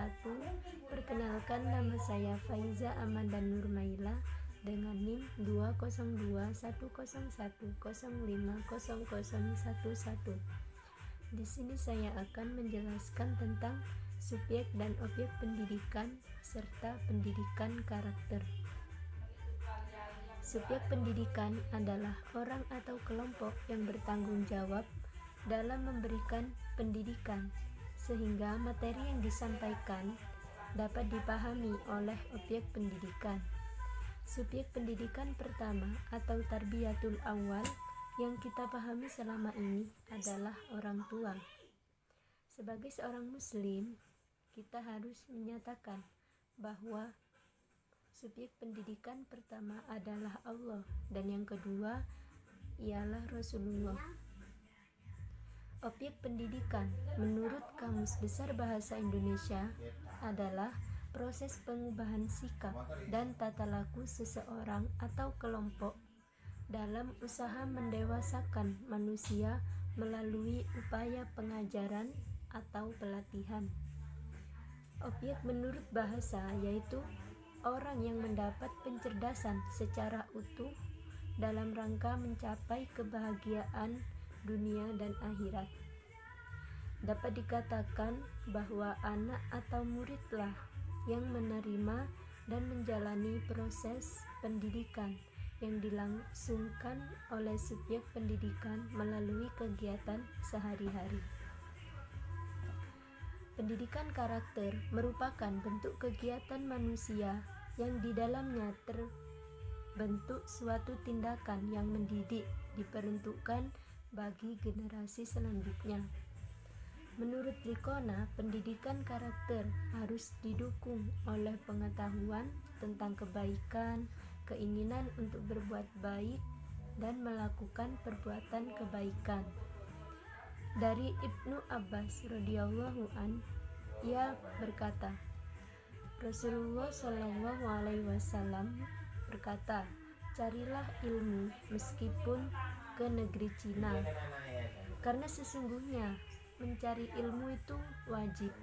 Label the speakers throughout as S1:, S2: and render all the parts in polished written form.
S1: wabarakatuh. Perkenalkan, nama saya Faiza Amadan Nurmaila dengan NIM 2021010500011. Di sini saya akan menjelaskan tentang subjek dan objek pendidikan serta pendidikan karakter. Subjek pendidikan adalah orang atau kelompok yang bertanggung jawab dalam memberikan pendidikan, sehingga materi yang disampaikan dapat dipahami oleh objek pendidikan. Subjek pendidikan pertama atau tarbiyatul awal yang kita pahami selama ini adalah orang tua. Sebagai seorang muslim, kita harus menyatakan bahwa subjek pendidikan pertama adalah Allah dan yang kedua ialah Rasulullah. Objek pendidikan menurut Kamus Besar Bahasa Indonesia adalah proses pengubahan sikap dan tata laku seseorang atau kelompok dalam usaha mendewasakan manusia melalui upaya pengajaran atau pelatihan. Objek menurut bahasa yaitu orang yang mendapat pencerdasan secara utuh dalam rangka mencapai kebahagiaan dunia dan akhirat. Dapat dikatakan bahwa anak atau muridlah yang menerima dan menjalani proses pendidikan yang dilangsungkan oleh subjek pendidikan melalui kegiatan sehari-hari. Pendidikan karakter merupakan bentuk kegiatan manusia yang di dalamnya terbentuk suatu tindakan yang mendidik, diperuntukkan bagi generasi selanjutnya. Menurut Likona, pendidikan karakter harus didukung oleh pengetahuan tentang kebaikan, keinginan untuk berbuat baik, dan melakukan perbuatan kebaikan. Dari Ibnu Abbas radhiyallahu an, ia berkata, Rasulullah Shallallahu alaihi wasallam berkata, carilah ilmu meskipun ke negeri Cina, karena sesungguhnya mencari ilmu itu wajib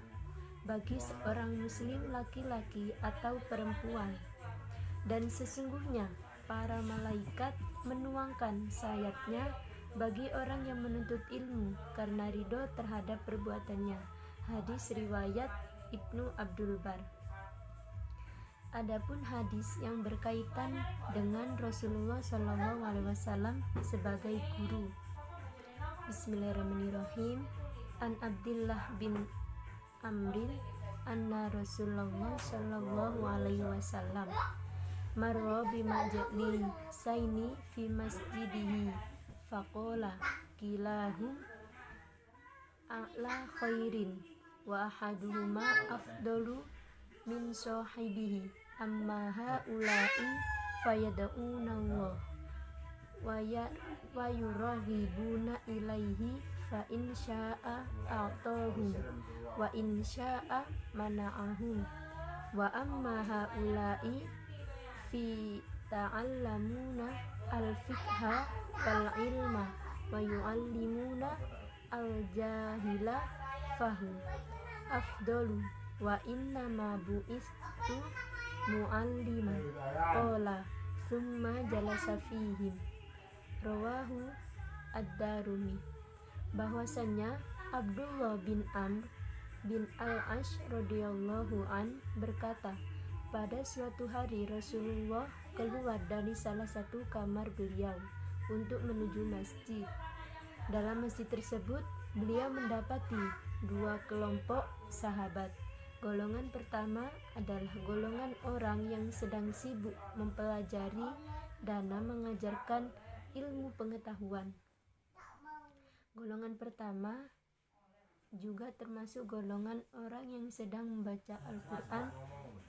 S1: bagi seorang muslim laki-laki atau perempuan, dan sesungguhnya para malaikat menuangkan sayapnya bagi orang yang menuntut ilmu karena ridho terhadap perbuatannya. Hadis riwayat Ibnu Abdul Bar. Adapun hadis yang berkaitan dengan Rasulullah SAW sebagai guru. Bismillahirrahmanirrahim. An Abdillah bin Amrin anna Rasulullah SAW marra bimajli saini fi masjidihi faqala kilahum a'la khairin wa ahaduhuma afdalu min sahibihi amma haula'i fayad'una Allah wa yuraghibuna ilaihi fa in syaa a'tahum wa in syaa mana'ahum wa amma haula'i fi ta'allamuna al-fiqha wal ilma wa yu'allimuna al-jahila fahum afdalu wa inna ma bu'istu mu'alliman qala summa jalasa fihim. Rawahu Ad-Darumi. Bahwasanya Abdullah bin Amr bin Al-Ash radhiyallahu an berkata, pada suatu hari Rasulullah keluar dari salah satu kamar beliau untuk menuju masjid. Dalam masjid tersebut beliau mendapati dua kelompok sahabat. Golongan pertama adalah golongan orang yang sedang sibuk mempelajari dan mengajarkan ilmu pengetahuan. Golongan pertama juga termasuk golongan orang yang sedang membaca Al-Quran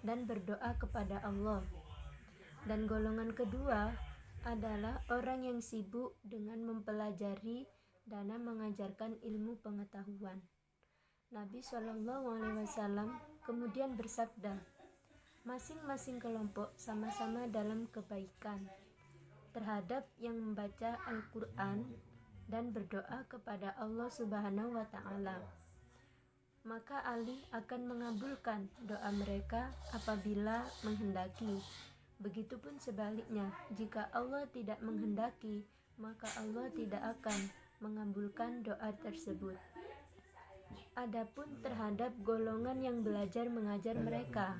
S1: dan berdoa kepada Allah. Dan golongan kedua adalah orang yang sibuk dengan mempelajari dan mengajarkan ilmu pengetahuan. Nabi SAW kemudian bersabda, masing-masing kelompok sama-sama dalam kebaikan terhadap yang membaca Al-Quran dan berdoa kepada Allah Subhanahu wa Ta'ala. maka Allah akan mengabulkan doa mereka apabila menghendaki. Begitupun sebaliknya, jika Allah tidak menghendaki, maka Allah tidak akan mengabulkan doa tersebut. Adapun terhadap golongan yang belajar mengajar mereka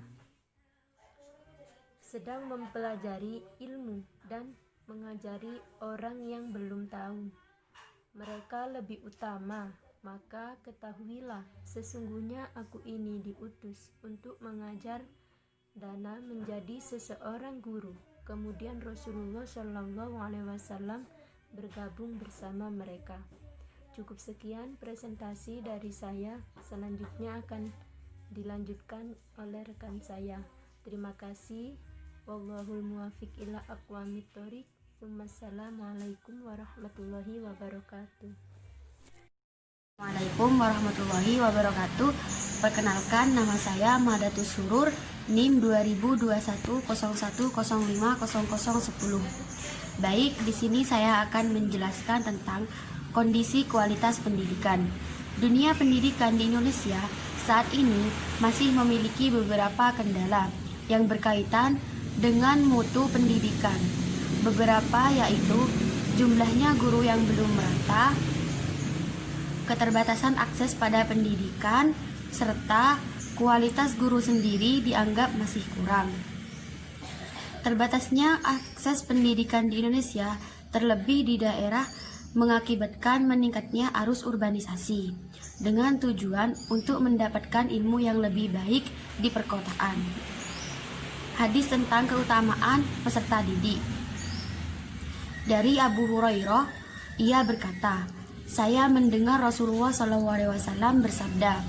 S1: sedang mempelajari ilmu dan mengajari orang yang belum tahu, mereka lebih utama. Maka ketahuilah, sesungguhnya aku ini diutus untuk mengajar dana menjadi seseorang guru. Kemudian Rasulullah Shallallahu Alaihi Wasallam bergabung bersama mereka. Cukup sekian presentasi dari saya. Selanjutnya akan dilanjutkan oleh rekan saya. Terima kasih. Wallahul muwafiq ila aqwamit thoriq. Wassalamualaikum warahmatullahi wabarakatuh.
S2: Assalamualaikum warahmatullahi wabarakatuh. Perkenalkan, nama saya Madatus Surur, NIM 202101050010. Baik, di sini saya akan menjelaskan tentang kondisi kualitas pendidikan. Dunia pendidikan di Indonesia saat ini masih memiliki beberapa kendala yang berkaitan dengan mutu pendidikan. Beberapa yaitu jumlahnya guru yang belum merata, keterbatasan akses pada pendidikan, serta kualitas guru sendiri dianggap masih kurang. Terbatasnya akses pendidikan di Indonesia, terlebih di daerah, mengakibatkan meningkatnya arus urbanisasi dengan tujuan untuk mendapatkan ilmu yang lebih baik di perkotaan. Hadis tentang keutamaan peserta didik. Dari Abu Hurairah, ia berkata, saya mendengar Rasulullah SAW bersabda,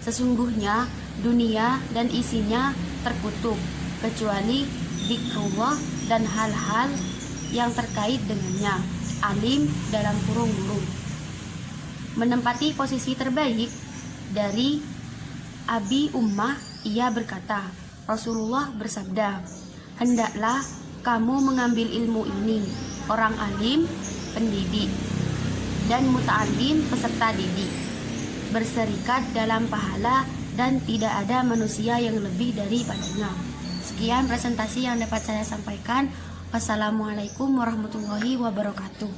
S2: sesungguhnya dunia dan isinya terkutuk, kecuali zikrullah dan hal-hal yang terkait dengannya, alim dalam kurung guru. Menempati posisi terbaik dari Abi Ummah, ia berkata, Rasulullah bersabda, hendaklah kamu mengambil ilmu ini, orang alim, pendidik, dan muta'alim peserta didik, berserikat dalam pahala dan tidak ada manusia yang lebih daripadanya. Sekian presentasi yang dapat saya sampaikan. Wassalamualaikum warahmatullahi wabarakatuh.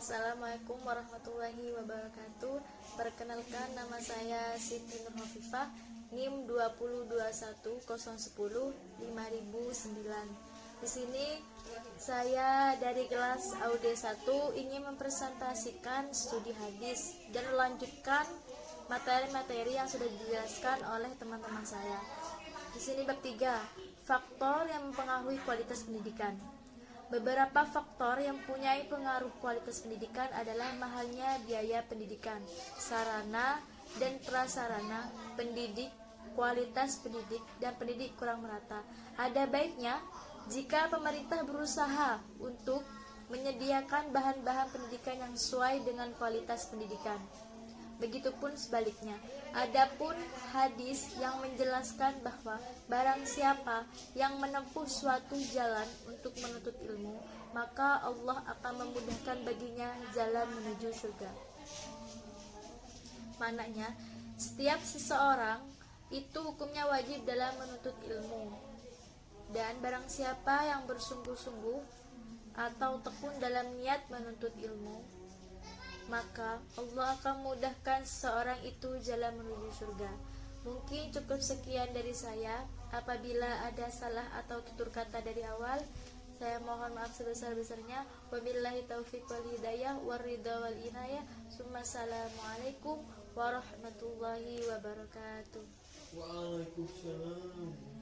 S3: Assalamualaikum warahmatullahi wabarakatuh. Perkenalkan, nama saya Siti Nurhafifah, NIM 20210105.009. Di sini saya dari kelas AUD 1 ingin mempresentasikan studi hadis dan melanjutkan materi-materi yang sudah dijelaskan oleh teman-teman saya. Di sini bab 3, faktor yang mempengaruhi kualitas pendidikan. Beberapa faktor yang mempunyai pengaruh kualitas pendidikan adalah mahalnya biaya pendidikan, sarana dan prasarana pendidik, kualitas pendidik, dan pendidik kurang merata. Ada baiknya jika pemerintah berusaha untuk menyediakan bahan-bahan pendidikan yang sesuai dengan kualitas pendidikan. Begitupun sebaliknya. Adapun hadis yang menjelaskan bahwa barang siapa yang menempuh suatu jalan untuk menuntut ilmu, maka Allah akan memudahkan baginya jalan menuju surga. Maknanya, setiap seseorang itu hukumnya wajib dalam menuntut ilmu. Dan barang siapa yang bersungguh-sungguh atau tekun dalam niat menuntut ilmu, maka Allah akan memudahkan seseorang itu jalan menuju surga. Mungkin cukup sekian dari saya. Apabila ada salah atau tutur kata dari awal, saya mohon maaf sebesar-besarnya. Wabillahi taufiq wal hidayah waridha wal inayah. Assalamualaikum warahmatullahi wabarakatuh.
S4: Waalaikumsalam.